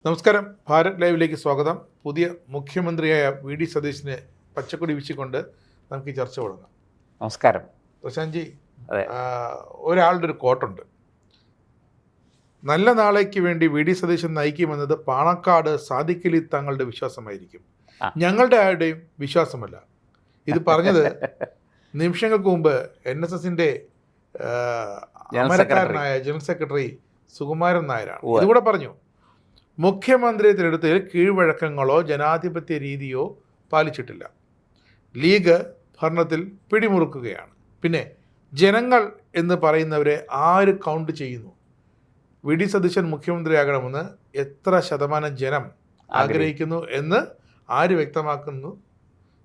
നമസ്കാരം, ഭാരത് ലൈവിലേക്ക് സ്വാഗതം. പുതിയ മുഖ്യമന്ത്രിയായ വി ഡി സതീശിനെ പച്ചക്കൊടി വീശിക്കൊണ്ട് നമുക്ക് ഈ ചർച്ച തുടങ്ങാം. നമസ്കാരം പ്രശാന്ത്ജി, ഒരാളുടെ ഒരു കോട്ടുണ്ട്: നല്ല നാളേക്ക് വേണ്ടി വി ഡി സതീശൻ നയിക്കുമെന്നത് പാണക്കാട് സാദിഖലി തങ്ങളുടെ വിശ്വാസമായിരിക്കും, ഞങ്ങളുടെ ആരുടെയും വിശ്വാസമല്ല. ഇത് പറഞ്ഞത് നിമിഷങ്ങൾക്ക് മുമ്പ് NSSന്റെ അമരക്കാരനായ ജനറൽ സെക്രട്ടറി സുകുമാരൻ നായരാണ്. ഇതുകൂടെ പറഞ്ഞു: മുഖ്യമന്ത്രി തിരഞ്ഞെടുത്തതിൽ കീഴ്വഴക്കങ്ങളോ ജനാധിപത്യ രീതിയോ പാലിച്ചിട്ടില്ല. ലീഗ് ഭരണത്തിൽ പിടിമുറുക്കുകയാണ്. പിന്നെ ജനങ്ങൾ എന്ന് പറയുന്നവരെ ആര് കൗണ്ട് ചെയ്യുന്നു? വി ഡി സതീശൻ മുഖ്യമന്ത്രിയാകണമെന്ന് എത്ര ശതമാനം ജനം ആഗ്രഹിക്കുന്നു എന്ന് ആര് വ്യക്തമാക്കുന്നു?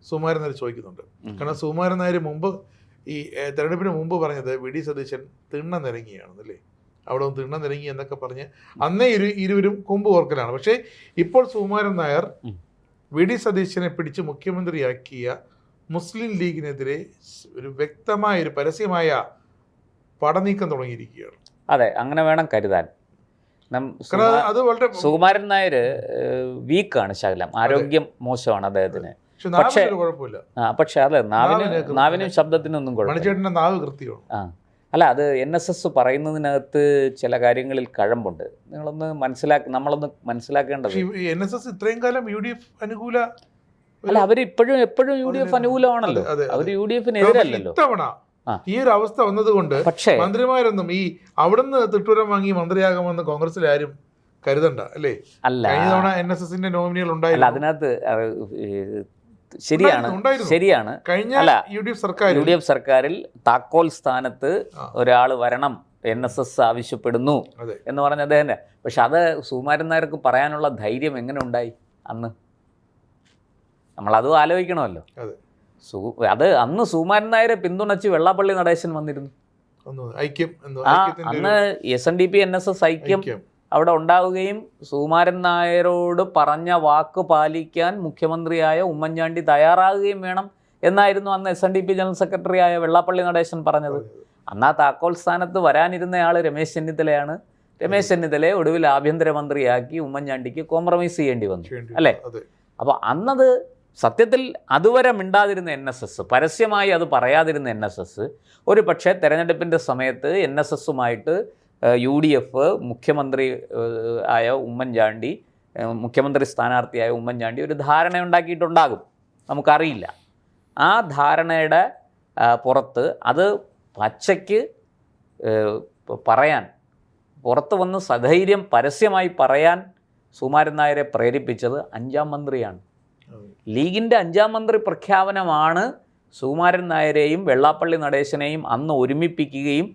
സുകുമാരൻ നായർ ചോദിക്കുന്നുണ്ട്. കാരണം സുകുമാരൻ നായർ മുമ്പ് ഈ തെരഞ്ഞെടുപ്പിന് മുമ്പ് പറഞ്ഞത് വി ഡി സതീശൻ തിണ്ണ നിരങ്ങിയാണെന്നല്ലേ, അവിടെ ഒന്ന് തിണ്ണ നിരങ്ങി എന്നൊക്കെ പറഞ്ഞ് അന്നേ ഇരുവരും കൊമ്പ് ഓർക്കലാണ്. പക്ഷേ ഇപ്പോൾ സുകുമാരൻ നായർ വി ഡി സതീശനെ പിടിച്ച് മുഖ്യമന്ത്രിയാക്കിയ മുസ്ലിം ലീഗിനെതിരെ ഒരു വ്യക്തമായ ഒരു പരസ്യമായ പടനീക്കം തുടങ്ങിയിരിക്കുകയാണ്. അതെ, അങ്ങനെ വേണം കരുതാൻ. അത് വളരെ സുകുമാരൻ നായർ വീക്കാണ്, ശകലം ആരോഗ്യം മോശമാണ് അദ്ദേഹത്തിന്. കുഴപ്പമില്ല. പക്ഷെ അതെ, നാവിനും ശബ്ദത്തിനും ഒന്നും കുഴപ്പമില്ല. നാവ് കൃത്യമാണ്. അല്ല, അത് NSS പറയുന്നതിനകത്ത് ചില കാര്യങ്ങളിൽ കഴമ്പുണ്ട്. നമ്മളൊന്ന് മനസ്സിലാക്കേണ്ടത്. NSS ഇത്രയും കാലം UDF അനുകൂല അല്ല, അവർ എപ്പോഴും UDF അനുകൂലമാണല്ലോ. അവർ UDF-നെതിരല്ലോ. ഈ ഒരു അവസ്ഥ വന്നതുകൊണ്ട് പക്ഷേ മന്ത്രിമാരൊന്നും ഈ അവിടുന്ന് തിട്ടൂരം വാങ്ങി മന്ത്രിയാകാമെന്ന് കോൺഗ്രസിൽ ആരും കരുതണ്ട, അല്ലേ? അല്ല, കഴിഞ്ഞ തവണ NSSന്റെ നോമിനികൾ ഉണ്ടായില്ല. അതിനകത്ത് ശരിയാണ്. കഴിഞ്ഞ UDF സർക്കാരിൽ താക്കോൽ സ്ഥാനത്ത് ഒരാൾ വരണം, NSS ആവശ്യപ്പെടുന്നു എന്ന് പറഞ്ഞത് തന്നെ. പക്ഷെ അത് സുകുമാരൻ നായർക്ക് പറയാനുള്ള ധൈര്യം എങ്ങനെ ഉണ്ടായി അന്ന്? നമ്മളതും ആലോചിക്കണമല്ലോ. അത് അന്ന് സുകുമാരൻ നായരെ പിന്തുണച്ച് വെള്ളാപ്പള്ളി നടേശൻ വന്നിരുന്നു. അന്ന് SNDP NSS ഐക്യം അവിടെ ഉണ്ടാവുകയും സുകുമാരൻ നായരോട് പറഞ്ഞ വാക്ക് പാലിക്കാൻ മുഖ്യമന്ത്രിയായ ഉമ്മൻചാണ്ടി തയ്യാറാകുകയും വേണം എന്നായിരുന്നു അന്ന് SNDP ജനറൽ സെക്രട്ടറി ആയ വെള്ളാപ്പള്ളി നടേശൻ പറഞ്ഞത്. അന്ന് ആ താക്കോൽ സ്ഥാനത്ത് വരാനിരുന്നയാൾ രമേശ് ചെന്നിത്തലയാണ്. രമേശ് ചെന്നിത്തലയെ ഒടുവിൽ ആഭ്യന്തരമന്ത്രിയാക്കി ഉമ്മൻചാണ്ടിക്ക് കോംപ്രമൈസ് ചെയ്യേണ്ടി വന്നു, അല്ലേ? അപ്പോൾ അന്നത് സത്യത്തിൽ അതുവരെ മിണ്ടാതിരുന്ന NSS, പരസ്യമായി അത് പറയാതിരുന്ന NSS, ഒരു പക്ഷേ തെരഞ്ഞെടുപ്പിൻ്റെ സമയത്ത് NSSുമായിട്ട് UDF മുഖ്യമന്ത്രി ആയ ഉമ്മൻചാണ്ടി, മുഖ്യമന്ത്രി സ്ഥാനാർത്ഥിയായ ഉമ്മൻചാണ്ടി ഒരു ധാരണ ഉണ്ടാക്കിയിട്ടുണ്ടാകും, നമുക്കറിയില്ല. ആ ധാരണയുടെ പുറത്ത് അത് പച്ചയ്ക്ക് പറയാൻ, പുറത്ത് വന്ന് സധൈര്യം പരസ്യമായി പറയാൻ സുകുമാരൻ നായരെ പ്രേരിപ്പിച്ചത് 5ാം മന്ത്രിയാണ്. ലീഗിൻ്റെ 5ാം മന്ത്രി പ്രഖ്യാപനമാണ് സുകുമാരൻ നായരെയും വെള്ളാപ്പള്ളി നടേശനെയും അന്ന് ഒരുമിപ്പിക്കുകയും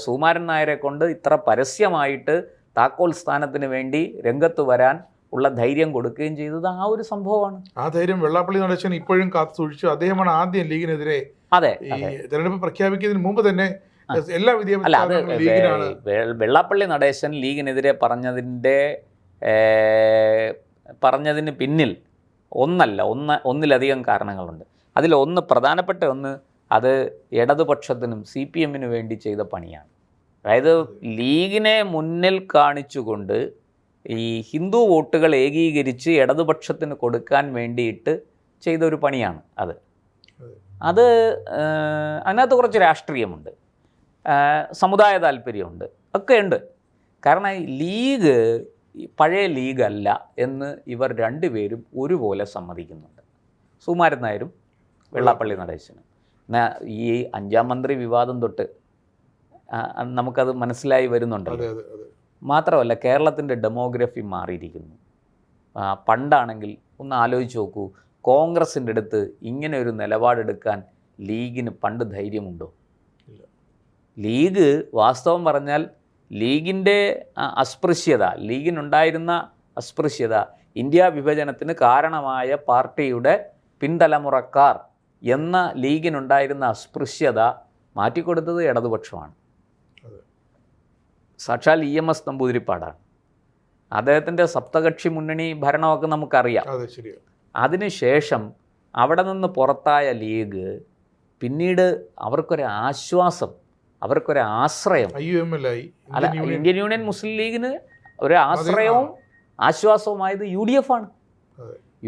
സുകുമാരൻ നായരെ കൊണ്ട് ഇത്ര പരസ്യമായിട്ട് താക്കോൽ സ്ഥാനത്തിന് വേണ്ടി രംഗത്ത് വരാൻ ഉള്ള ധൈര്യം കൊടുക്കുകയും ചെയ്തത് ആ ഒരു സംഭവമാണ്. ആ ധൈര്യം വെള്ളാപ്പള്ളി നടേശൻ ഇപ്പോഴും കാത്തു സൂക്ഷിച്ചു. അദ്ദേഹമാണ് ആദ്യം ലീഗിനെതിരെ തെരഞ്ഞെടുപ്പ് പ്രഖ്യാപിക്കുന്നതിന് മുമ്പ് തന്നെ എല്ലാ വെള്ളാപ്പള്ളി നടേശൻ ലീഗിനെതിരെ പറഞ്ഞതിന് പിന്നിൽ ഒന്നിലധികം കാരണങ്ങളുണ്ട്. അതിലൊന്ന്, പ്രധാനപ്പെട്ട ഒന്ന്, അത് ഇടതുപക്ഷത്തിനും CPM-ന് വേണ്ടി ചെയ്ത പണിയാണ്. അതായത് ലീഗിനെ മുന്നിൽ കാണിച്ചുകൊണ്ട് ഈ ഹിന്ദു വോട്ടുകൾ ഏകീകരിച്ച് ഇടതുപക്ഷത്തിന് കൊടുക്കാൻ വേണ്ടിയിട്ട് ചെയ്ത ഒരു പണിയാണ് അത്. അതിനകത്ത് കുറച്ച് രാഷ്ട്രീയമുണ്ട്, സമുദായ താല്പര്യമുണ്ട്, ഒക്കെയുണ്ട്. കാരണം ലീഗ് പഴയ ലീഗല്ല എന്ന് ഇവർ രണ്ടുപേരും ഒരുപോലെ സമ്മതിക്കുന്നുണ്ട്, സുകുമാരൻ നായരും വെള്ളാപ്പള്ളി നടേശനും. ഈ 5ാം മന്ത്രി വിവാദം തൊട്ട് നമുക്കത് മനസ്സിലായി വരുന്നുണ്ടല്ലോ. മാത്രമല്ല, കേരളത്തിൻ്റെ ഡെമോഗ്രഫി മാറിയിരിക്കുന്നു. പണ്ടാണെങ്കിൽ ഒന്ന് ആലോചിച്ച് നോക്കൂ, കോൺഗ്രസിൻ്റെ അടുത്ത് ഇങ്ങനെ ഒരു നിലപാടെടുക്കാൻ ലീഗിന് പണ്ട് ധൈര്യമുണ്ടോ? ലീഗ്, വാസ്തവം പറഞ്ഞാൽ ലീഗിൻ്റെ അസ്പൃശ്യത, ലീഗിനുണ്ടായിരുന്ന അസ്പൃശ്യത, ഇന്ത്യ വിഭജനത്തിന് കാരണമായ പാർട്ടിയുടെ പിൻതലമുറക്കാർ എന്ന ലീഗിനുണ്ടായിരുന്ന അസ്പൃശ്യത മാറ്റിക്കൊടുത്തത് ഇടതുപക്ഷമാണ്. സാക്ഷാൽ EMS നമ്പൂതിരിപ്പാടാണ്. അദ്ദേഹത്തിൻ്റെ സപ്തകക്ഷി മുന്നണി ഭരണമൊക്കെ നമുക്കറിയാം. അതിനുശേഷം അവിടെ നിന്ന് പുറത്തായ ലീഗ് പിന്നീട് അവർക്കൊരാശ്വാസം, അവർക്കൊരാശ്രയം, അല്ല, ഇന്ത്യൻ യൂണിയൻ മുസ്ലിം ലീഗിന് ഒരു ആശ്രയവും ആശ്വാസവുമായത് UDF ആണ്.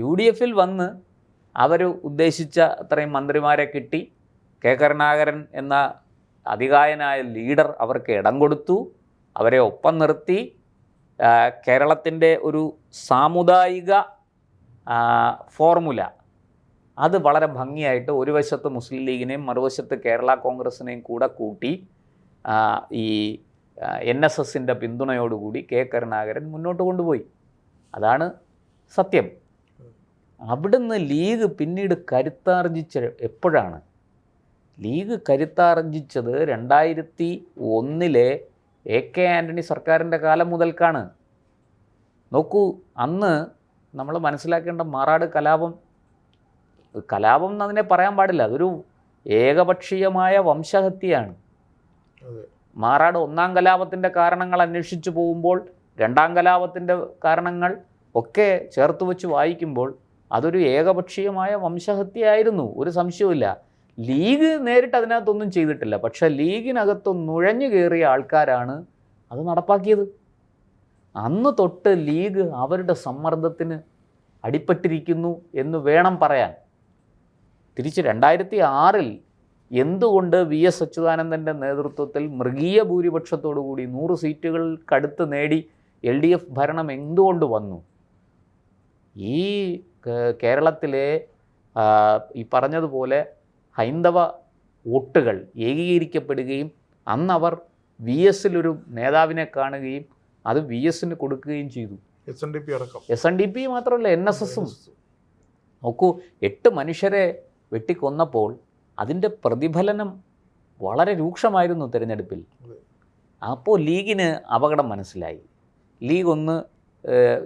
UDF വന്ന് അവർ ഉദ്ദേശിച്ച അത്രയും മന്ത്രിമാരെ കിട്ടി. കരുണാകരൻ എന്ന അതികായനായ ലീഡർ അവർക്ക് ഇടം കൊടുത്തു, അവരെ ഒപ്പം നിർത്തി. കേരളത്തിൻ്റെ ഒരു സാമുദായിക ഫോർമുല അത് വളരെ ഭംഗിയായിട്ട് ഒരു വശത്ത് മുസ്ലിം ലീഗിനെയും മറുവശത്ത് കേരള കോൺഗ്രസിനെയും കൂടെ കൂട്ടി ഈ NSSൻ്റെ പിന്തുണയോടുകൂടി കരുണാകരൻ മുന്നോട്ട് കൊണ്ടുപോയി. അതാണ് സത്യം. അവിടുന്ന് ലീഗ് പിന്നീട് കരുത്താർജിച്ച എപ്പോഴാണ്? ലീഗ് കരുത്താർജിച്ചത് 2001 AK ആൻ്റണി സർക്കാരിൻ്റെ കാലം മുതൽക്കാണ്. നോക്കൂ, അന്ന് നമ്മൾ മനസ്സിലാക്കേണ്ട മാറാട് കലാപം എന്നതിനെ പറയാൻ പാടില്ല, അതൊരു ഏകപക്ഷീയമായ വംശഹത്യയാണ്. മാറാട് 1ാം കലാപത്തിൻ്റെ കാരണങ്ങൾ അന്വേഷിച്ചു പോകുമ്പോൾ 2ാം കലാപത്തിൻ്റെ കാരണങ്ങൾ ഒക്കെ ചേർത്ത് വെച്ച് വായിക്കുമ്പോൾ അതൊരു ഏകപക്ഷീയമായ വംശഹത്യയായിരുന്നു, ഒരു സംശയവുമില്ല. ലീഗ് നേരിട്ട് അതിനകത്തൊന്നും ചെയ്തിട്ടില്ല, പക്ഷേ ലീഗിനകത്ത് നുഴഞ്ഞു കയറിയ ആൾക്കാരാണ് അത് നടപ്പാക്കിയത്. അന്ന് തൊട്ട് ലീഗ് അവരുടെ സമ്മർദ്ദത്തിന് അടിപ്പെട്ടിരിക്കുന്നു എന്ന് വേണം പറയാൻ. തിരിച്ച് 2006 എന്തുകൊണ്ട് VS അച്യുതാനന്ദൻ്റെ നേതൃത്വത്തിൽ മൃഗീയ ഭൂരിപക്ഷത്തോടുകൂടി 100 സീറ്റുകൾക്കടുത്ത് നേടി LDF ഭരണം എന്തുകൊണ്ട് വന്നു? ഈ കേരളത്തിലെ ഈ പറഞ്ഞതുപോലെ ഹൈന്ദവ വോട്ടുകൾ ഏകീകരിക്കപ്പെടുകയും അന്നവർ VSലൊരു നേതാവിനെ കാണുകയും അത് VSന് കൊടുക്കുകയും ചെയ്തു. SNDP മാത്രമല്ല, NSSും. നോക്കൂ, 8 മനുഷ്യരെ വെട്ടിക്കൊന്നപ്പോൾ അതിൻ്റെ പ്രതിഫലനം വളരെ രൂക്ഷമായിരുന്നു തിരഞ്ഞെടുപ്പിൽ. അപ്പോൾ ലീഗിന് അപകടം മനസ്സിലായി. ലീഗ് ഒന്ന്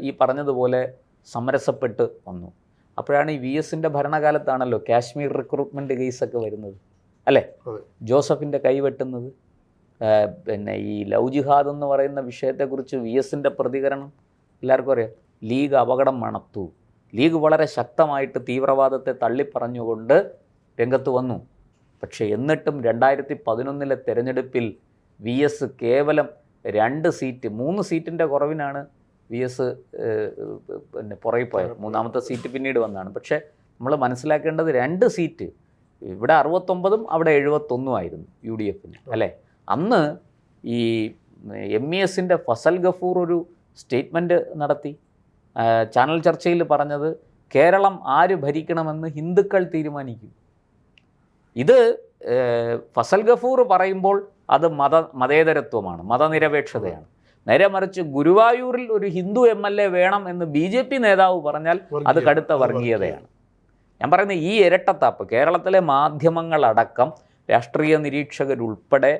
ഈ പറഞ്ഞതുപോലെ സമരസപ്പെട്ട് വന്നു. അപ്പോഴാണ് ഈ VSൻ്റെ ഭരണകാലത്താണല്ലോ കാശ്മീർ റിക്രൂട്ട്മെൻറ്റ് കേസൊക്കെ വരുന്നത്, അല്ലേ? ജോസഫിൻ്റെ കൈവെട്ടുന്നത്, പിന്നെ ഈ ലവ് ജിഹാദ് എന്ന് പറയുന്ന വിഷയത്തെക്കുറിച്ച് VSൻ്റെ പ്രതികരണം എല്ലാവർക്കും അറിയാം. ലീഗ് അപകടം മണത്തു. ലീഗ് വളരെ ശക്തമായിട്ട് തീവ്രവാദത്തെ തള്ളിപ്പറഞ്ഞുകൊണ്ട് രംഗത്ത് വന്നു. പക്ഷേ എന്നിട്ടും 2011 തെരഞ്ഞെടുപ്പിൽ VS കേവലം 2 സീറ്റ്, 3 സീറ്റിൻ്റെ കുറവിനാണ് VS പിന്നെ പുറകിൽ പോയത്. 3ാമത്തെ സീറ്റ് പിന്നീട് വന്നതാണ്. പക്ഷേ നമ്മൾ മനസ്സിലാക്കേണ്ടത് 2 സീറ്റ്, ഇവിടെ 69ഉം അവിടെ 71ഉം ആയിരുന്നു UDFന്, അല്ലേ? അന്ന് ഈ MESൻ്റെ ഫസൽ ഗഫൂർ ഒരു സ്റ്റേറ്റ്മെൻറ്റ് നടത്തി. ചാനൽ ചർച്ചയിൽ പറഞ്ഞത് കേരളം ആര് ഭരിക്കണമെന്ന് ഹിന്ദുക്കൾ തീരുമാനിക്കും. ഇത് ഫസൽ ഗഫൂർ പറയുമ്പോൾ അത് മതേതരത്വമാണ്, മതനിരപേക്ഷതയാണ്. നേരെ മറിച്ച് ഗുരുവായൂരിൽ ഒരു ഹിന്ദു MLA വേണം എന്ന് BJP നേതാവ് പറഞ്ഞാൽ അത് കടുത്ത വർഗീയതയാണ്. ഞാൻ പറയുന്നത് ഈ ഇരട്ടത്താപ്പ് കേരളത്തിലെ മാധ്യമങ്ങളടക്കം രാഷ്ട്രീയ നിരീക്ഷകരുൾപ്പെടെ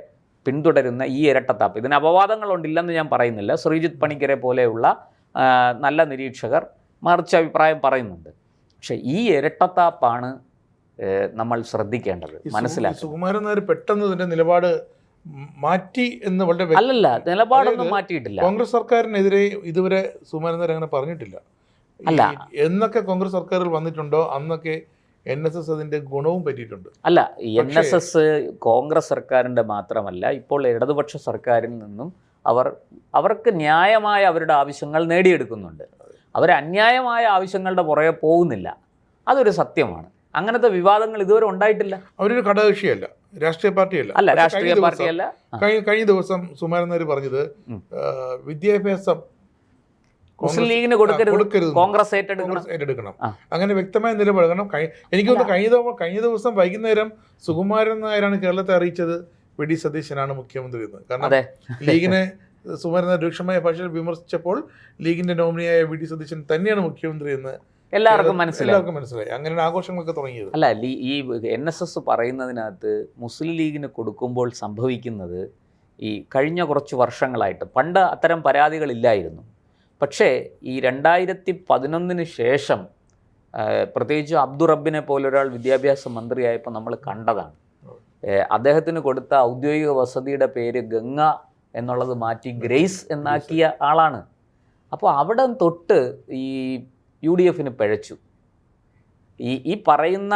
പിന്തുടരുന്ന ഈ ഇരട്ടത്താപ്പ്, ഇതിന് അപവാദങ്ങളുണ്ടില്ലെന്ന് ഞാൻ പറയുന്നില്ല. ശ്രീജിത്ത് പണിക്കരെ പോലെയുള്ള നല്ല നിരീക്ഷകർ മറിച്ച് അഭിപ്രായം പറയുന്നുണ്ട്. പക്ഷേ ഈ ഇരട്ടത്താപ്പാണ് നമ്മൾ ശ്രദ്ധിക്കേണ്ടത്, മനസ്സിലാക്കുക. സുകുമാരൻ നായർ പെട്ടെന്ന് ഇതിൻ്റെ നിലപാട് മാറ്റി എന്ന് വളരെ അല്ലല്ല, നിലപാടൊന്നും മാറ്റിയിട്ടില്ല. കോൺഗ്രസ് സർക്കാരിനെതിരെ ഇതുവരെ സുകുമാരൻ നായർ അങ്ങനെ പറഞ്ഞിട്ടില്ല. അല്ല, എന്നൊക്കെ കോൺഗ്രസ് സർക്കാരിൽ വന്നിട്ടുണ്ടോ അന്നൊക്കെ NSS അതിൻ്റെ ഗുണവും പറ്റിയിട്ടുണ്ട്. അല്ല, NSS കോൺഗ്രസ് സർക്കാരിൻ്റെ മാത്രമല്ല, ഇപ്പോൾ ഇടതുപക്ഷ സർക്കാരിൽ നിന്നും അവർക്ക് ന്യായമായ അവരുടെ ആവശ്യങ്ങൾ നേടിയെടുക്കുന്നുണ്ട്. അവർ അന്യായമായ ആവശ്യങ്ങളുടെ പുറകെ പോകുന്നില്ല, അതൊരു സത്യമാണ്. അങ്ങനത്തെ വിവാദങ്ങൾ ഇതുവരെ ഉണ്ടായിട്ടില്ല. അവരൊരു ഘടകകക്ഷിയല്ല, രാഷ്ട്രീയ പാർട്ടിയല്ല. അല്ല, രാഷ്ട്രീയ പാർട്ടിയല്ല. കഴിഞ്ഞ ദിവസം സുകുമാരൻ നായർ പറഞ്ഞത് വിദ്യാഭ്യാസം മുസ്ലിം ലീഗിന് കൊടുക്കരുത്, കോൺഗ്രസ് ഏറ്റെടുക്കണം. അങ്ങനെ വ്യക്തമായ നിലപാട്. എനിക്ക് തോന്നുന്നു കഴിഞ്ഞ ദിവസം വൈകുന്നേരം സുകുമാരൻ നായരാണ് കേരളത്തെ അറിയിച്ചത് VD സതീശനാണ് മുഖ്യമന്ത്രി എന്ന്. കാരണം ലീഗിനെ സുകുമാരൻ നായർ രൂക്ഷമായ ഭാഷയിൽ വിമർശിച്ചപ്പോൾ ലീഗിന്റെ നോമിനിയായ VD സതീശൻ തന്നെയാണ് മുഖ്യമന്ത്രി എന്ന് എല്ലാവർക്കും മനസ്സിലായി. അങ്ങനെ ആഘോഷങ്ങളൊക്കെ തുടങ്ങിയത്. അല്ല, ഈ NSS പറയുന്നതിനകത്ത് മുസ്ലിം ലീഗിന് കൊടുക്കുമ്പോൾ സംഭവിക്കുന്നത് ഈ കഴിഞ്ഞ കുറച്ച് വർഷങ്ങളായിട്ട്, പണ്ട് അത്തരം പരാതികളില്ലായിരുന്നു. പക്ഷേ ഈ 2011 ശേഷം പ്രത്യേകിച്ച് അബ്ദുറബ്ബിനെ പോലൊരാൾ വിദ്യാഭ്യാസ മന്ത്രിയായപ്പോൾ നമ്മൾ കണ്ടതാണ്. അദ്ദേഹത്തിന് കൊടുത്ത ഔദ്യോഗിക വസതിയുടെ പേര് ഗംഗ എന്നുള്ളത് മാറ്റി ഗ്രേസ് എന്നാക്കിയ ആളാണ്. അപ്പോൾ അവിടെ തൊട്ട് ഈ UDFന് പിഴച്ചു. ഈ പറയുന്ന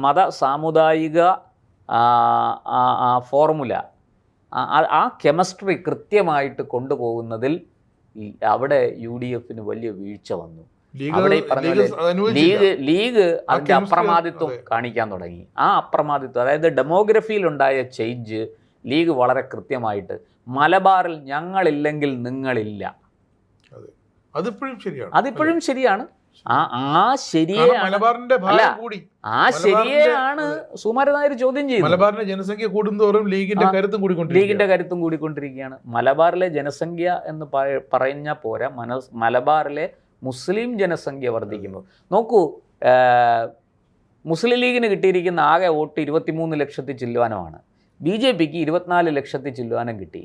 മത സാമുദായിക ഫോർമുല, ആ കെമിസ്ട്രി കൃത്യമായിട്ട് കൊണ്ടുപോകുന്നതിൽ അവിടെ UDF വലിയ വീഴ്ച വന്നു. ലീഗ് അവിടെ ഈ പറഞ്ഞ പോലെ അനുവദിച്ചില്ല. ലീഗ് അതിന്റെ chemistry അപ്രമാദിത്വം അതെ. കാണിക്കാൻ തുടങ്ങി. ആ അപ്രമാദിത്വം, അതായത് ഡെമോഗ്രഫിയിലുണ്ടായ ചേഞ്ച് ലീഗ് വളരെ കൃത്യമായിട്ട് മലബാറിൽ ഞങ്ങളില്ലെങ്കിൽ നിങ്ങളില്ല, അതിപ്പോഴും ശരിയാണ്. അതിപ്പോഴും ശരിയാണ്. ആ ശരിയെ കാരണം മലബാറിന്റെ ഭാരം കൂടി. ആ ശരിയെയാണ് സുകുമാരൻ നായർ ചോദ്യം ചെയ്യുന്നത്. മലബാറിന്റെ ജനസംഖ്യ കൂടുന്തോറും ലീഗിന്റെ കരുത്തും ലീഗിന്റെ കരുത്തും കൂടിക്കൊണ്ടിരിക്കുകയാണ്. മലബാറിലെ ജനസംഖ്യ എന്ന് പറഞ്ഞ പോരാ, മലബാറിലെ മുസ്ലിം ജനസംഖ്യ വർദ്ധിക്കുന്നു. നോക്കൂ, മുസ്ലിം ലീഗിന് കിട്ടിയിരിക്കുന്ന ആകെ വോട്ട് 23 ലക്ഷത്തിൽ ചില്ലുവാനമാണ്. BJPക്ക് 24 ലക്ഷത്തിൽ ചില്ലുവാനം കിട്ടി.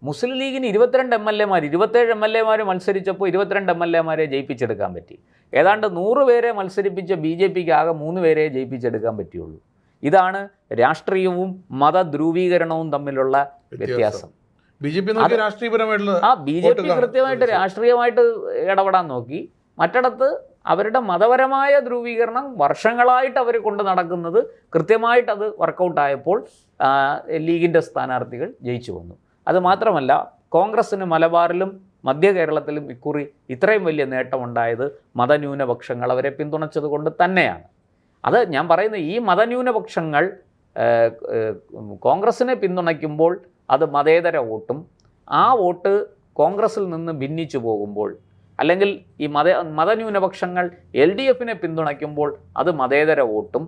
മുസ്ലിം ലീഗിന് 22 MLA-മാർ, 27 MLA-മാർ മത്സരിച്ചപ്പോൾ 22 MLA-മാരെ ജയിപ്പിച്ചെടുക്കാൻ പറ്റി. ഏതാണ്ട് 100 പേരെ മത്സരിപ്പിച്ച BJPക്ക് ആകെ 3 പേരെ ജയിപ്പിച്ചെടുക്കാൻ പറ്റിയുള്ളൂ. ഇതാണ് രാഷ്ട്രീയവും മതധ്രുവീകരണവും തമ്മിലുള്ള വ്യത്യാസം. BJP കൃത്യമായിട്ട് രാഷ്ട്രീയമായിട്ട് ഇടപെടാൻ നോക്കി. മറ്റിടത്ത് അവരുടെ മതപരമായ ധ്രുവീകരണം വർഷങ്ങളായിട്ട് അവർ കൊണ്ട് നടക്കുന്നത് കൃത്യമായിട്ട് അത് വർക്കൗട്ടായപ്പോൾ ലീഗിൻ്റെ സ്ഥാനാർത്ഥികൾ ജയിച്ചു വന്നു. അതുമാത്രമല്ല, കോൺഗ്രസ്സിന് മലബാറിലും മധ്യ കേരളത്തിലും ഇക്കുറി ഇത്രയും വലിയ നേട്ടമുണ്ടായത് മതന്യൂനപക്ഷങ്ങൾ അവരെ പിന്തുണച്ചത് കൊണ്ട് തന്നെയാണ്. അത് ഞാൻ പറയുന്നത്, ഈ മതന്യൂനപക്ഷങ്ങൾ കോൺഗ്രസ്സിനെ പിന്തുണയ്ക്കുമ്പോൾ അത് മതേതര വോട്ടും, ആ വോട്ട് കോൺഗ്രസ്സിൽ നിന്ന് ഭിന്നിച്ചു പോകുമ്പോൾ, അല്ലെങ്കിൽ ഈ മതന്യൂനപക്ഷങ്ങൾ LDF-നെ പിന്തുണയ്ക്കുമ്പോൾ അത് മതേതര വോട്ടും,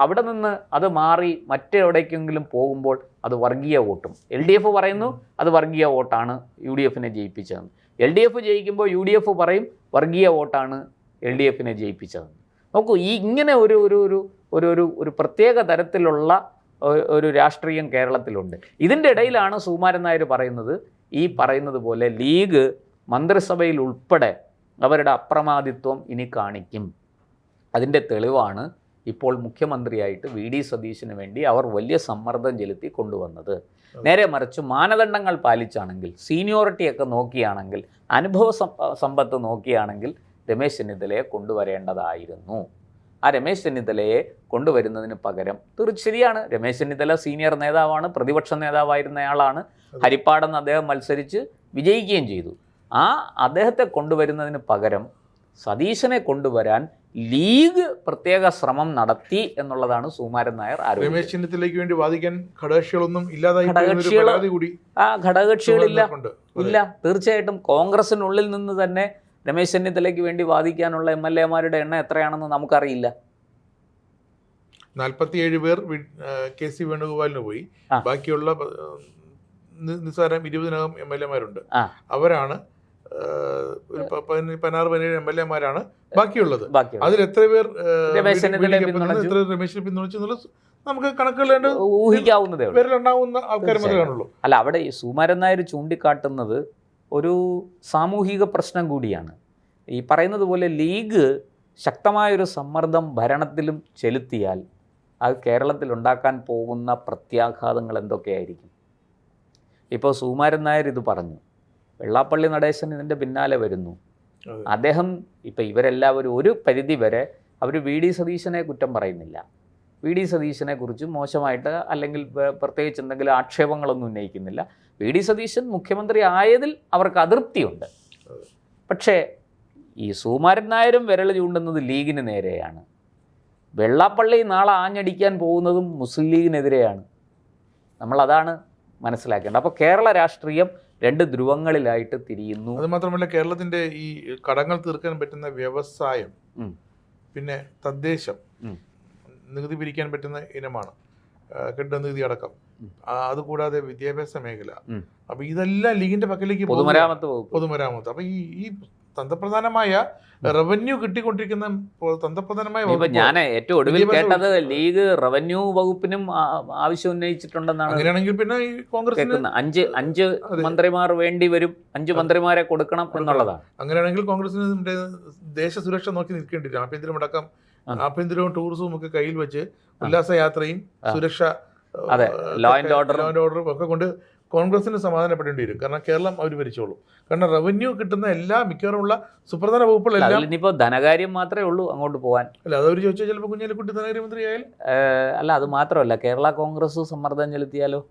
അവിടെ നിന്ന് അത് മാറി മറ്റെവിടേക്കെങ്കിലും പോകുമ്പോൾ അത് വർഗീയ വോട്ടും. LDF പറയുന്നു അത് വർഗീയ വോട്ടാണ് UDF-നെ ജയിപ്പിച്ചതെന്ന്. LDF ജയിക്കുമ്പോൾ UDF പറയും വർഗീയ വോട്ടാണ് LDF-നെ ജയിപ്പിച്ചതെന്ന്. നോക്കൂ, ഈ ഇങ്ങനെ ഒരു ഒരു ഒരു ഒരു ഒരു പ്രത്യേക തരത്തിലുള്ള ഒരു രാഷ്ട്രീയം കേരളത്തിലുണ്ട്. ഇതിൻ്റെ ഇടയിലാണ് സുകുമാരൻ നായർ പറയുന്നത്, ഈ പറയുന്നത് പോലെ ലീഗ് മന്ത്രിസഭയിൽ ഉൾപ്പെടെ അവരുടെ അപ്രമാദിത്വം ഇനി കാണിക്കും. അതിൻ്റെ തെളിവാണ് ഇപ്പോൾ മുഖ്യമന്ത്രിയായിട്ട് VD സതീശന് വേണ്ടി അവർ വലിയ സമ്മർദ്ദം ചെലുത്തി കൊണ്ടുവന്നത്. നേരെ മറിച്ച് മാനദണ്ഡങ്ങൾ പാലിച്ചാണെങ്കിൽ, സീനിയോറിറ്റിയൊക്കെ നോക്കിയാണെങ്കിൽ, അനുഭവ സമ്പത്ത് നോക്കിയാണെങ്കിൽ രമേശ് ചെന്നിത്തലയെ കൊണ്ടുവരേണ്ടതായിരുന്നു. ആ രമേശ് ചെന്നിത്തലയെ കൊണ്ടുവരുന്നതിന് പകരം, ശരിയാണ്, രമേശ് ചെന്നിത്തല സീനിയർ നേതാവാണ്, പ്രതിപക്ഷ നേതാവായിരുന്നയാളാണ്. ഹരിപ്പാടെന്ന് അദ്ദേഹം മത്സരിച്ച് വിജയിക്കുകയും ചെയ്തു. അദ്ദേഹത്തെ കൊണ്ടുവരുന്നതിന് പകരം സതീശനെ കൊണ്ടുവരാൻ ലീഗ് പ്രത്യേക ശ്രമം നടത്തി എന്നുള്ളതാണ് സുകുമാരൻ നായർ ആരോപിച്ചത്. രമേശ് ചെന്നിത്തലയ്ക്ക് വേണ്ടി വാദിക്കാൻ ഘടകകക്ഷികളൊന്നും ഇല്ലാതായി. ഇല്ല, തീർച്ചയായിട്ടും കോൺഗ്രസിനുള്ളിൽ നിന്ന് തന്നെ രമേശ് ചെന്നിത്തലയ്ക്ക് വേണ്ടി വാദിക്കാനുള്ള MLA-മാരുടെ എണ്ണം എത്രയാണെന്ന് നമുക്കറിയില്ല. 47 പേർ KC വേണുഗോപാലിന് പോയി. ബാക്കിയുള്ള നിസ്സാരം 20-നകം MLA-മാരുണ്ട്. അവരാണ് 16-17 MLA-മാരാണ് ബാക്കിയുള്ളത്. അതിൽ എത്ര പേർ രമേശിനെ പിന്തുണച്ചു എന്നുള്ളത് നമുക്ക് കണക്കുകൾ ഊഹിക്കാവുന്നതേ പേരിലുണ്ടാവുന്ന ആൾക്കാർ മാത്രമേ കാണുള്ളൂ. അല്ല, അവിടെ സുകുമാരൻ നായർ ചൂണ്ടിക്കാട്ടുന്നത് ഒരു സാമൂഹിക പ്രശ്നം കൂടിയാണ്. ഈ പറയുന്നത് പോലെ ലീഗ് ശക്തമായൊരു സമ്മർദ്ദം ഭരണത്തിലും ചെലുത്തിയാൽ അത് കേരളത്തിൽ ഉണ്ടാക്കാൻ പോകുന്ന പ്രത്യാഘാതങ്ങൾ എന്തൊക്കെയായിരിക്കും? ഇപ്പോൾ സുകുമാരൻ നായർ ഇത് പറഞ്ഞു, വെള്ളാപ്പള്ളി നടേശൻ ഇതിൻ്റെ പിന്നാലെ വരുന്നു. അദ്ദേഹം ഇപ്പം ഇവരെല്ലാവരും ഒരു പരിധി വരെ അവർ VD സതീശനെ കുറ്റം പറയുന്നില്ല. VD സതീശനെ കുറിച്ച് മോശമായിട്ട് അല്ലെങ്കിൽ പ്രത്യേകിച്ച് എന്തെങ്കിലും ആക്ഷേപങ്ങളൊന്നും ഉന്നയിക്കുന്നില്ല. VD സതീശൻ മുഖ്യമന്ത്രി ആയതിൽ അവർക്ക് അതൃപ്തിയുണ്ട്. പക്ഷേ ഈ സുകുമാരൻ നായരും വിരൽ ചൂണ്ടുന്നത് ലീഗിന് നേരെയാണ്. വെള്ളാപ്പള്ളി നാളെ ആഞ്ഞടിക്കാൻ പോകുന്നതും മുസ്ലിം ലീഗിനെതിരെയാണ്. നമ്മളതാണ് മനസ്സിലാക്കേണ്ടത്. അപ്പോൾ കേരള രാഷ്ട്രീയം 2 ധ്രുവങ്ങളിലായിട്ട് തിരിയുന്നു. അതുമാത്രമല്ല, കേരളത്തിൻ്റെ ഈ കടങ്ങൾ തീർക്കാൻ പറ്റുന്ന വ്യവസായം, പിന്നെ തദ്ദേശം, നികുതി പിരിക്കാൻ പറ്റുന്ന ഇനമാണ് കെട്ടിട നികുതി അടക്കം, അതുകൂടാതെ വിദ്യാഭ്യാസ മേഖല. അപ്പൊ ഇതെല്ലാം ലീഗിന്റെ പക്കലേക്ക് പൊതുമരാമത്ത്. അപ്പൊ ഈ തന്ത്രപ്രധാനമായ റവന്യൂ കിട്ടിക്കൊണ്ടിരിക്കുന്ന തന്ത്രപ്രധാനമായ, ഞാൻ ഏറ്റവും ഒടുവിൽ കേട്ടത് ലീഗ് റവന്യൂ വകുപ്പിനും ആവശ്യം ഉന്നയിച്ചിട്ടുണ്ടെന്നാണ്. അങ്ങനെയാണെങ്കിൽ പിന്നെ ഈ കോൺഗ്രസ് 5 മന്ത്രിമാർ വേണ്ടി വരും, 5 മന്ത്രിമാരെ കൊടുക്കണം എന്നുള്ളതാണ്. അങ്ങനെയാണെങ്കിൽ കോൺഗ്രസിന് ദേശസുരക്ഷ നോക്കി നിൽക്കേണ്ടി വരും. ആഭ്യന്തരമടക്കം, ആഭ്യന്തരവും ടൂറിസവും ഒക്കെ കയ്യിൽ വെച്ച് ഉല്ലാസയാത്രയും സുരക്ഷ, ലോ ആൻഡ് ഓർഡറും ഒക്കെ കൊണ്ട് കോൺഗ്രസിന് സമാധാനപ്പെടേണ്ടി വരും. കാരണം കേരളം അവർ ഭരിച്ചോളൂ. കാരണം റവന്യൂ കിട്ടുന്ന എല്ലാ മിക്കവാറുമുള്ള സുപ്രധാന വകുപ്പുകളെല്ലാം, ഇനിയിപ്പോൾ ധനകാര്യം മാത്രമേ ഉള്ളൂ അങ്ങോട്ട് പോകാൻ. അല്ല, അതവർ ചോദിച്ചാൽ ചിലപ്പോൾ കുഞ്ഞാലിക്കുട്ടി ധനകാര്യമന്ത്രി ആയാൽ. അല്ല, അത് മാത്രമല്ല, കേരള കോൺഗ്രസ് സമ്മർദ്ദം ചെലുത്തിയാലോ?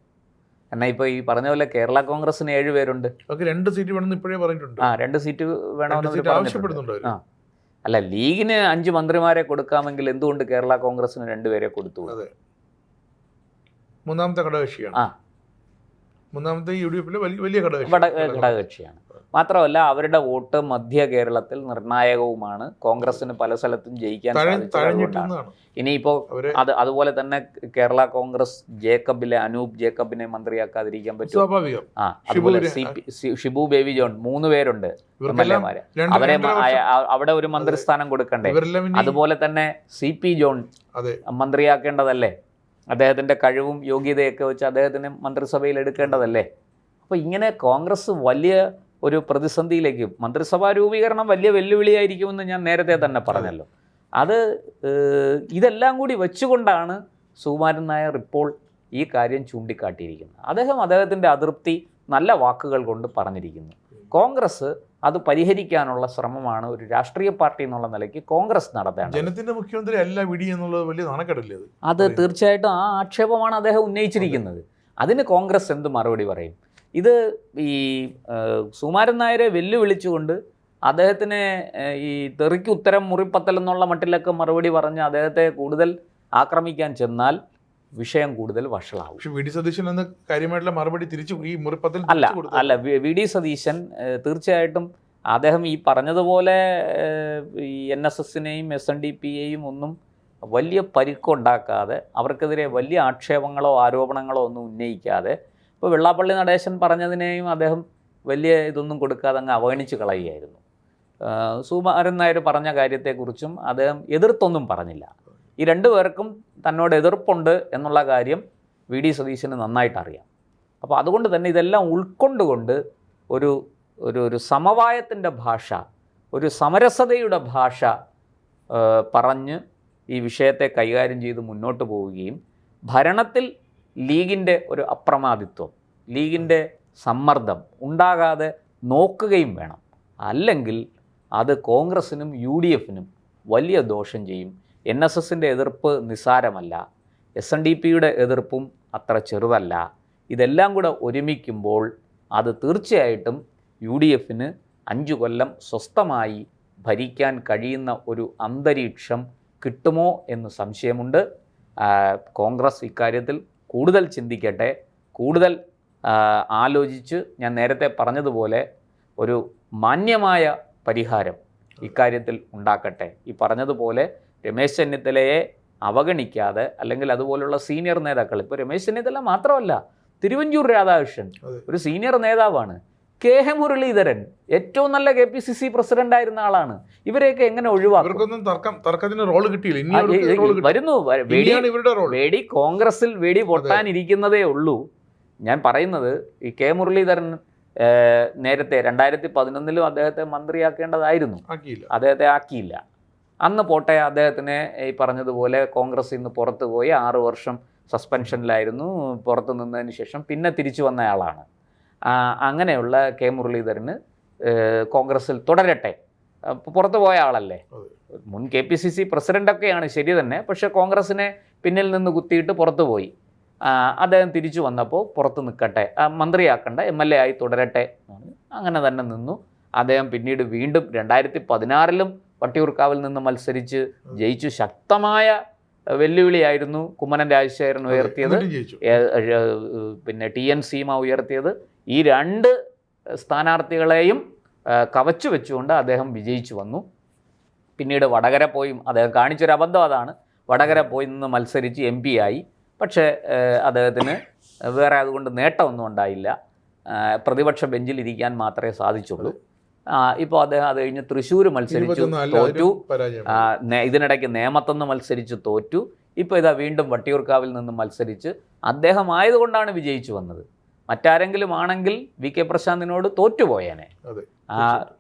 എന്നാൽ ഇപ്പോൾ ഈ പറഞ്ഞ പോലെ കേരള കോൺഗ്രസിന് 7 പേരുണ്ട്. അവർക്ക് 2 സീറ്റ് വേണമെന്ന് ഇപ്പോഴേ പറഞ്ഞിട്ടുണ്ട്. 2 സീറ്റ് വേണമെന്ന് ആവശ്യപ്പെടുന്നുണ്ട് അവർ. അല്ല, ലീഗിന് 5 മന്ത്രിമാരെ കൊടുക്കാമെങ്കിൽ എന്തുകൊണ്ട് കേരള കോൺഗ്രസിന് 2 പേരെ കൊടുത്തു? അതെ, മൂന്നാമത്തെ ഘടകകക്ഷിയാണ്. മൂന്നാമത്തെ UDF വലിയ ഘടകകക്ഷിയാണ്. മാത്രമല്ല അവരുടെ വോട്ട് മധ്യ കേരളത്തിൽ നിർണായകവുമാണ്. കോൺഗ്രസിന് പല സ്ഥലത്തും ജയിക്കാൻ സാധിച്ചത്. ഇനിയിപ്പോൾ അതുപോലെ തന്നെ കേരള കോൺഗ്രസ് അനൂപ് ജേക്കബിനെ മന്ത്രിയാക്കാതിരിക്കാൻ പറ്റും. അതുപോലെ ഷിബു ബേബി ജോൺ 3 പേരുണ്ട് MLA-മാര്. അവരെ അവിടെ ഒരു മന്ത്രിസ്ഥാനം കൊടുക്കണ്ടേ? അതുപോലെ തന്നെ CP ജോൺ മന്ത്രിയാക്കേണ്ടതല്ലേ? അദ്ദേഹത്തിൻ്റെ കഴിവും യോഗ്യതയൊക്കെ വെച്ച് അദ്ദേഹത്തിന് മന്ത്രിസഭയിൽ എടുക്കേണ്ടതല്ലേ? അപ്പോൾ ഇങ്ങനെ കോൺഗ്രസ് വലിയ ഒരു പ്രതിസന്ധിയിലേക്ക്, മന്ത്രിസഭാ രൂപീകരണം വലിയ വെല്ലുവിളിയായിരിക്കുമെന്ന് ഞാൻ നേരത്തെ തന്നെ പറഞ്ഞല്ലോ. അത് ഇതെല്ലാം കൂടി വെച്ചുകൊണ്ടാണ് സുകുമാരൻ നായർ ഇപ്പോൾ ഈ കാര്യം ചൂണ്ടിക്കാട്ടിയിരിക്കുന്നത്. അദ്ദേഹത്തിൻ്റെ അതൃപ്തി നല്ല വാക്കുകൾ കൊണ്ട് പറഞ്ഞിരിക്കുന്നു. കോൺഗ്രസ് അത് പരിഹരിക്കാനുള്ള ശ്രമമാണ് ഒരു രാഷ്ട്രീയ പാർട്ടി എന്നുള്ള നിലയ്ക്ക് കോൺഗ്രസ് നടത്തേണ്ടത്. ജനത്തിന്റെ മുഖ്യമന്ത്രി അല്ല വിഡി എന്നുള്ളത് വലിയ നാണക്കേടല്ലേ? അത് തീർച്ചയായിട്ടും ആ ആക്ഷേപമാണ് അദ്ദേഹം ഉന്നയിച്ചിരിക്കുന്നത്. അതിന് കോൺഗ്രസ് എന്ത് മറുപടി പറയും? ഇത് ഈ സുകുമാരൻ നായരെ വെല്ലുവിളിച്ചുകൊണ്ട് അദ്ദേഹത്തിന് ഈ തെറിക്ക് ഉത്തരം മുറിപ്പത്തൽ എന്നുള്ള മട്ടിലൊക്കെ മറുപടി പറഞ്ഞ് അദ്ദേഹത്തെ കൂടുതൽ ആക്രമിക്കാൻ ചെന്നാൽ വിഷയം കൂടുതൽ വഷളാവും. വി.ഡി. സതീശൻ എന്ന കാര്യമായിട്ടുള്ള മറുപടി തിരിച്ചു ഈ മുറിപ്പത്തൽ അല്ല വി.ഡി. സതീശൻ തീർച്ചയായിട്ടും അദ്ദേഹം ഈ പറഞ്ഞതുപോലെ ഈ NSSനെയും SNDPയെയും ഒന്നും വലിയ പരിക്കുണ്ടാക്കാതെ, അവർക്കെതിരെ വലിയ ആക്ഷേപങ്ങളോ ആരോപണങ്ങളോ ഒന്നും ഉന്നയിക്കാതെ, ഇപ്പോൾ വെള്ളാപ്പള്ളി നടേശൻ പറഞ്ഞതിനെയും അദ്ദേഹം വലിയ ഇതൊന്നും കൊടുക്കാതെ അങ്ങ് അവഗണിച്ച് കളയുകയായിരുന്നു. സുകുമാരൻ നായർ പറഞ്ഞ കാര്യത്തെക്കുറിച്ചും അദ്ദേഹം എതിർത്തൊന്നും പറഞ്ഞില്ല. ഈ 2 പേർക്കും തന്നോട് എതിർപ്പുണ്ട് എന്നുള്ള കാര്യം വി.ഡി. സതീശന് നന്നായിട്ട് അറിയാം. അപ്പോൾ അതുകൊണ്ട് തന്നെ ഇതെല്ലാം ഉൾക്കൊണ്ടുകൊണ്ട് ഒരു സമവായത്തിൻ്റെ ഭാഷ, ഒരു സമരസതയുടെ ഭാഷ പറഞ്ഞ് ഈ വിഷയത്തെ കൈകാര്യം ചെയ്ത് മുന്നോട്ട് പോവുകയും ഭരണത്തിൽ ലീഗിൻ്റെ ഒരു അപ്രമാദിത്വം, ലീഗിൻ്റെ സമ്മർദ്ദം ഉണ്ടാകാതെ നോക്കുകയും വേണം. അല്ലെങ്കിൽ അത് കോൺഗ്രസിനും UDFനും വലിയ ദോഷം ചെയ്യും. NSSൻ്റെ എതിർപ്പ് നിസ്സാരമല്ല, SNDPയുടെ എതിർപ്പും അത്ര ചെറുതല്ല. ഇതെല്ലാം കൂടെ ഒരുമിക്കുമ്പോൾ അത് തീർച്ചയായിട്ടും UDFന് 5 കൊല്ലം സ്വസ്ഥമായി ഭരിക്കാൻ കഴിയുന്ന ഒരു അന്തരീക്ഷം കിട്ടുമോ എന്ന് സംശയമുണ്ട്. കോൺഗ്രസ് ഇക്കാര്യത്തിൽ കൂടുതൽ ചിന്തിക്കട്ടെ, കൂടുതൽ ആലോചിച്ച് ഞാൻ നേരത്തെ പറഞ്ഞതുപോലെ ഒരു മാന്യമായ പരിഹാരം ഇക്കാര്യത്തിൽ ഉണ്ടാക്കട്ടെ. ഈ പറഞ്ഞതുപോലെ രമേശ് ചെന്നിത്തലയെ അവഗണിക്കാതെ, അല്ലെങ്കിൽ അതുപോലുള്ള സീനിയർ നേതാക്കൾ, ഇപ്പോൾ രമേശ് ചെന്നിത്തല മാത്രമല്ല, തിരുവഞ്ചൂർ രാധാകൃഷ്ണൻ ഒരു സീനിയർ നേതാവാണ്. KH മുരളീധരൻ ഏറ്റവും നല്ല KPCC പ്രസിഡന്റായിരുന്ന ആളാണ്. ഇവരെയൊക്കെ എങ്ങനെ ഒഴിവാക്കും? വരുന്നു വേടി കോൺഗ്രസിൽ പൊട്ടാനിരിക്കുന്നതേ ഉള്ളൂ. ഞാൻ പറയുന്നത് ഈ KH മുരളീധരൻ നേരത്തെ 2011 അദ്ദേഹത്തെ മന്ത്രിയാക്കേണ്ടതായിരുന്നു, അദ്ദേഹത്തെ ആക്കിയില്ല. അന്ന് പോട്ടെ, അദ്ദേഹത്തിന് ഈ പറഞ്ഞതുപോലെ കോൺഗ്രസിൽ നിന്ന് പുറത്തു പോയി 6 വർഷം സസ്പെൻഷനിലായിരുന്നു. പുറത്തു നിന്നതിന് ശേഷം പിന്നെ തിരിച്ചു വന്നയാളാണ്. അങ്ങനെയുള്ള KH മുരളീധരന് കോൺഗ്രസിൽ തുടരട്ടെ. പുറത്തു പോയ ആളല്ലേ, മുൻ KPCC പ്രസിഡൻ്റൊക്കെയാണ് ശരി തന്നെ, പക്ഷേ കോൺഗ്രസിനെ പിന്നിൽ നിന്ന് കുത്തിയിട്ട് പുറത്തു പോയി. അദ്ദേഹം തിരിച്ചു വന്നപ്പോൾ പുറത്ത് നിൽക്കട്ടെ, മന്ത്രിയാക്കണ്ട, MLA ആയി തുടരട്ടെ, അങ്ങനെ തന്നെ നിന്നു. അദ്ദേഹം പിന്നീട് വീണ്ടും 2016 വട്ടിയൂർക്കാവിൽ നിന്ന് മത്സരിച്ച് ജയിച്ചു. ശക്തമായ വെല്ലുവിളിയായിരുന്നു കുമ്മനം രാജശേഖരൻ ഉയർത്തിയത്, പിന്നെ TN സീമ ഉയർത്തിയത്. ഈ 2 സ്ഥാനാർത്ഥികളെയും കവച്ചു വെച്ചുകൊണ്ട് അദ്ദേഹം വിജയിച്ചു വന്നു. പിന്നീട് വടകര പോയി അദ്ദേഹം കാണിച്ചൊരു അബദ്ധം അതാണ്. വടകര പോയി നിന്ന് മത്സരിച്ച് MP ആയി. പക്ഷേ അദ്ദേഹത്തിന് വേറെ അതുകൊണ്ട് നേട്ടമൊന്നും ഉണ്ടായില്ല. പ്രതിപക്ഷ ബെഞ്ചിൽ ഇരിക്കാൻ മാത്രമേ സാധിച്ചുള്ളൂ. ഇപ്പോൾ അദ്ദേഹം അത് കഴിഞ്ഞ് തൃശ്ശൂർ മത്സരിച്ചു, തോറ്റു. ഇതിനിടയ്ക്ക് നേമത്തുനിന്ന് മത്സരിച്ച് തോറ്റു. ഇപ്പോൾ ഇതാ വീണ്ടും വട്ടിയൂർക്കാവിൽ നിന്ന് മത്സരിച്ച് അദ്ദേഹം ആയതുകൊണ്ടാണ് വിജയിച്ചു വന്നത്. മറ്റാരെങ്കിലും ആണെങ്കിൽ VK പ്രശാന്തിനോട് തോറ്റുപോയേനെ.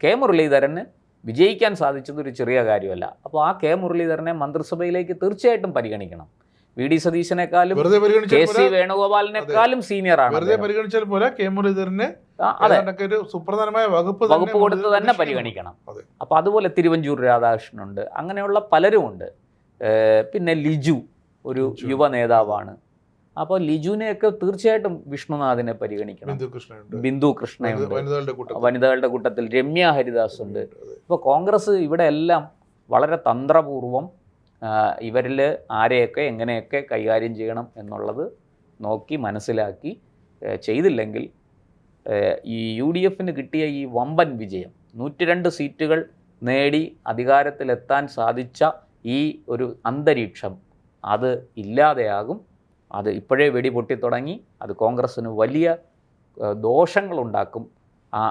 KH മുരളീധരന് വിജയിക്കാൻ സാധിച്ചത് ഒരു ചെറിയ കാര്യമല്ല. അപ്പോൾ ആ KH മുരളീധരനെ മന്ത്രിസഭയിലേക്ക് തീർച്ചയായിട്ടും പരിഗണിക്കണം. വി.ഡി. സതീശനേക്കാളും KC വേണുഗോപാലിനേക്കാളും സീനിയറാണ്. സുപ്രധാനമായ വകുപ്പ് കൊടുത്ത് തന്നെ പരിഗണിക്കണം. അപ്പോൾ അതുപോലെ തിരുവഞ്ചൂർ രാധാകൃഷ്ണനുണ്ട്, അങ്ങനെയുള്ള പലരുമുണ്ട്. പിന്നെ ലിജു ഒരു യുവ നേതാവാണ്. അപ്പോൾ ലിജുവിനെയൊക്കെ തീർച്ചയായിട്ടും വിഷ്ണുനാഥിനെ പരിഗണിക്കണം. ബിന്ദു കൃഷ്ണയുണ്ട്, വനിതകളുടെ കൂട്ടത്തിൽ രമ്യ ഹരിദാസ് ഉണ്ട്. ഇപ്പോൾ കോൺഗ്രസ് ഇവിടെ എല്ലാം വളരെ തന്ത്രപൂർവം ഇവരിൽ ആരെയൊക്കെ എങ്ങനെയൊക്കെ കൈകാര്യം ചെയ്യണം എന്നുള്ളത് നോക്കി മനസ്സിലാക്കി ചെയ്തില്ലെങ്കിൽ ഈ UDF കിട്ടിയ ഈ വമ്പൻ വിജയം 102 സീറ്റുകൾ നേടി അധികാരത്തിലെത്താൻ സാധിച്ച ഈ ഒരു അന്തരീക്ഷം അത് ഇല്ലാതെയാകും. അത് ഇപ്പോഴേ വെടി പൊട്ടിത്തുടങ്ങി. അത് കോൺഗ്രസ്സിന് വലിയ ദോഷങ്ങളുണ്ടാക്കും.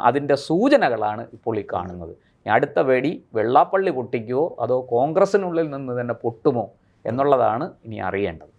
അതിൻ്റെ സൂചനകളാണ് ഇപ്പോൾ ഈ കാണുന്നത്. അടുത്ത വെടി വെള്ളാപ്പള്ളി പൊട്ടിക്കുമോ അതോ കോൺഗ്രസ്സിനുള്ളിൽ നിന്ന് തന്നെ പൊട്ടുമോ എന്നുള്ളതാണ് ഇനി അറിയേണ്ടത്.